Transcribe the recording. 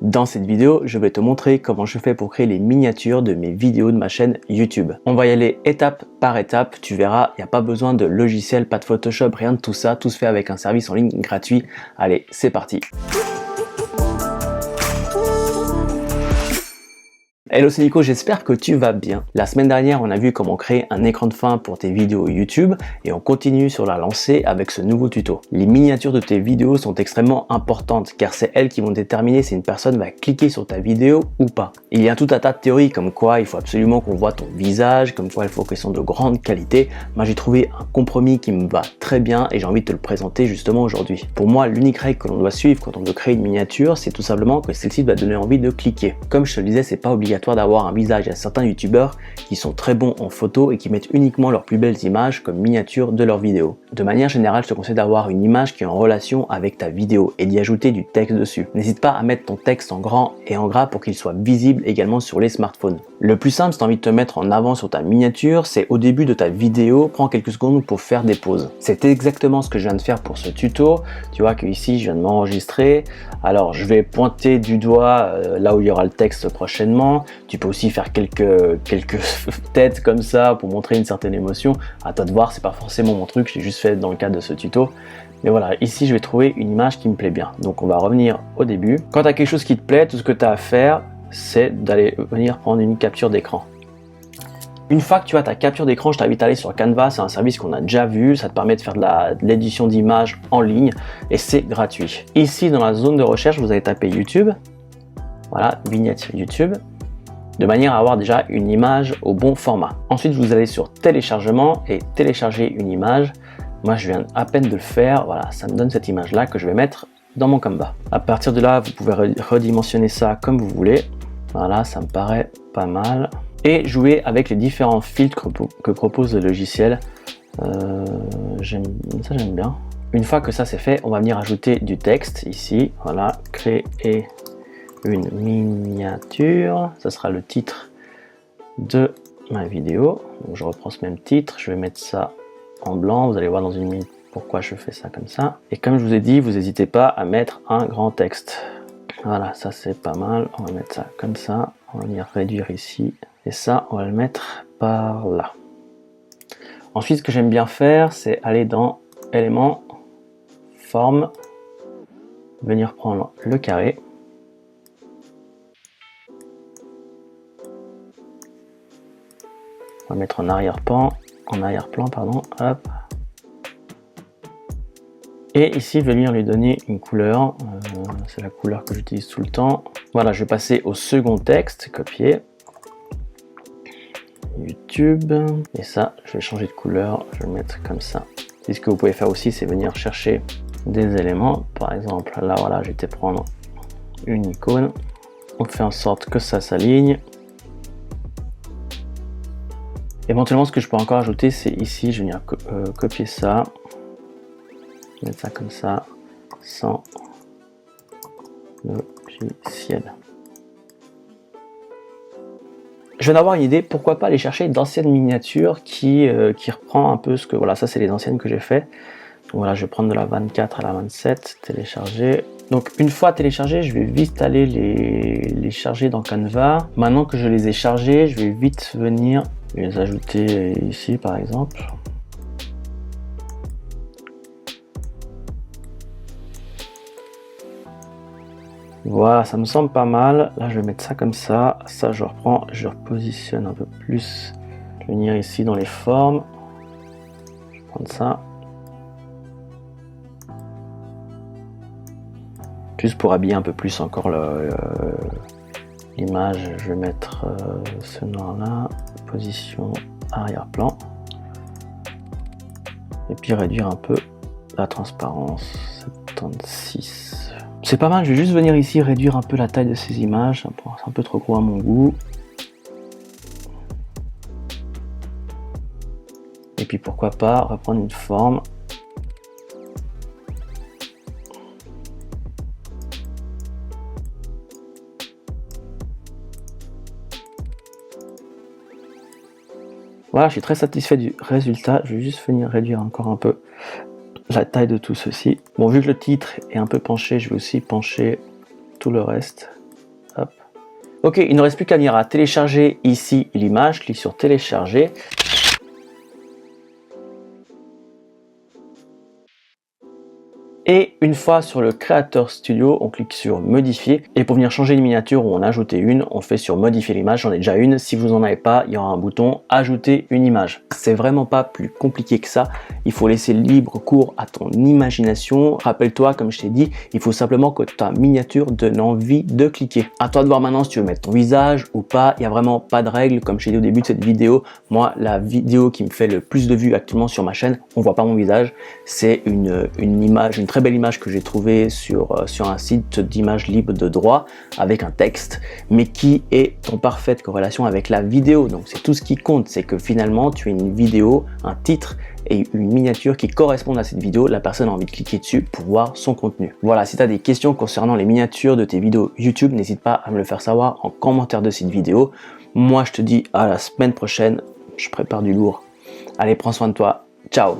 Dans cette vidéo, je vais te montrer comment je fais pour créer les miniatures de mes vidéos de ma chaîne YouTube. On va y aller étape par étape, tu verras, il n'y a pas besoin de logiciel, pas de Photoshop, rien de tout ça, tout se fait avec un service en ligne gratuit. Allez, c'est parti! Hello, c'est Nico, j'espère que tu vas bien. La semaine dernière, on a vu comment créer un écran de fin pour tes vidéos YouTube et on continue sur la lancée avec ce nouveau tuto. Les miniatures de tes vidéos sont extrêmement importantes car c'est elles qui vont déterminer si une personne va cliquer sur ta vidéo ou pas. Il y a tout un tas de théories comme quoi il faut absolument qu'on voit ton visage, comme quoi il faut qu'elles soient de grande qualité. Moi, j'ai trouvé un compromis qui me va très bien et j'ai envie de te le présenter justement aujourd'hui. Pour moi, l'unique règle que l'on doit suivre quand on veut créer une miniature, c'est tout simplement que celle-ci va donner envie de cliquer. Comme je te le disais, c'est pas obligatoire d'avoir un visage. Il y a certains youtubeurs qui sont très bons en photo et qui mettent uniquement leurs plus belles images comme miniatures de leurs vidéos. De manière générale, je te conseille d'avoir une image qui est en relation avec ta vidéo et d'y ajouter du texte dessus. N'hésite pas à mettre ton texte en grand et en gras pour qu'il soit visible également sur les smartphones. Le plus simple, si tu as envie de te mettre en avant sur ta miniature, c'est au début de ta vidéo, prends quelques secondes pour faire des pauses. C'est exactement ce que je viens de faire pour ce tuto. Tu vois que ici, je viens de m'enregistrer. Alors, je vais pointer du doigt là où il y aura le texte prochainement. Tu peux aussi faire quelques têtes comme ça pour montrer une certaine émotion. À toi de voir, c'est pas forcément mon truc, je l'ai juste fait dans le cadre de ce tuto. Mais voilà, ici je vais trouver une image qui me plaît bien. Donc on va revenir au début. Quand tu as quelque chose qui te plaît, tout ce que tu as à faire, c'est d'aller venir prendre une capture d'écran. Une fois que tu as ta capture d'écran, je t'invite à aller sur Canva, c'est un service qu'on a déjà vu, ça te permet de faire de l'édition d'images en ligne et c'est gratuit. Ici dans la zone de recherche, vous allez taper YouTube. Voilà, vignette YouTube, de manière à avoir déjà une image au bon format. Ensuite, vous allez sur téléchargement et télécharger une image. Moi, je viens à peine de le faire. Voilà, ça me donne cette image-là que je vais mettre dans mon Canva. À partir de là, vous pouvez redimensionner ça comme vous voulez. Voilà, ça me paraît pas mal. Et jouer avec les différents filtres que propose le logiciel. J'aime bien. Une fois que ça c'est fait, on va venir ajouter du texte ici. Voilà, créer une miniature, ça sera le titre de ma vidéo. Donc je reprends ce même titre, je vais mettre ça en blanc, vous allez voir dans une minute pourquoi je fais ça comme ça. Et comme je vous ai dit, vous n'hésitez pas à mettre un grand texte. Voilà, ça c'est pas mal, on va mettre ça comme ça, on va venir réduire ici, et ça on va le mettre par là. Ensuite, ce que j'aime bien faire, c'est aller dans éléments, forme, venir prendre le carré, on va mettre en arrière-plan, pardon, hop. Et ici, venir lui donner une couleur, c'est la couleur que j'utilise tout le temps. Voilà, je vais passer au second texte, copier, YouTube, et ça, je vais changer de couleur, je vais le mettre comme ça. Et ce que vous pouvez faire aussi, c'est venir chercher des éléments, par exemple, là, voilà, je vais prendre une icône, on fait en sorte que ça s'aligne. Éventuellement, ce que je peux encore ajouter, c'est ici, je vais venir copier ça, mettre ça comme ça, sans logiciel. Je viens d'avoir une idée, pourquoi pas aller chercher d'anciennes miniatures qui reprend un peu ce que, voilà, ça c'est les anciennes que j'ai fait. Donc voilà, je vais prendre de la 24 à la 27, télécharger. Donc une fois téléchargé, je vais vite aller les charger dans Canva. Maintenant que je les ai chargés, je vais vite venir les ajouter ici par exemple. Voilà, ça me semble pas mal. Là, je vais mettre ça comme ça. Ça, je reprends, je repositionne un peu plus. Je vais venir ici dans les formes. Je vais prendre ça. Juste pour habiller un peu plus encore l'image, je vais mettre ce noir-là. Position arrière-plan. Et puis réduire un peu la transparence. 76. C'est pas mal, je vais juste venir ici réduire un peu la taille de ces images, c'est un peu trop gros à mon goût. Et puis pourquoi pas reprendre une forme. Voilà, je suis très satisfait du résultat, je vais juste venir réduire encore un peu la taille de tout ceci. Bon, vu que le titre est un peu penché, je vais aussi pencher tout le reste. Ok, il ne reste plus qu'à venir à télécharger ici l'image, clique sur télécharger. Et une fois sur le Creator Studio, on clique sur modifier. Et pour venir changer une miniature ou en ajouter une, on fait sur modifier l'image. J'en ai déjà une. Si vous n'en avez pas, il y aura un bouton ajouter une image. C'est vraiment pas plus compliqué que ça. Il faut laisser libre cours à ton imagination. Rappelle-toi, comme je t'ai dit, il faut simplement que ta miniature donne envie de cliquer. À toi de voir maintenant si tu veux mettre ton visage ou pas. Il n'y a vraiment pas de règle. Comme je t'ai dit au début de cette vidéo, moi, la vidéo qui me fait le plus de vues actuellement sur ma chaîne, on voit pas mon visage. C'est une image, une très belle image que j'ai trouvée sur un site d'images libres de droit avec un texte, mais qui est en parfaite corrélation avec la vidéo. Donc c'est tout ce qui compte, c'est que finalement tu as une vidéo, un titre et une miniature qui correspondent à cette vidéo. La personne a envie de cliquer dessus pour voir son contenu. Voilà, si tu as des questions concernant les miniatures de tes vidéos YouTube, n'hésite pas à me le faire savoir en commentaire de cette vidéo. Moi je te dis à la semaine prochaine, je prépare du lourd. Allez, prends soin de toi, ciao.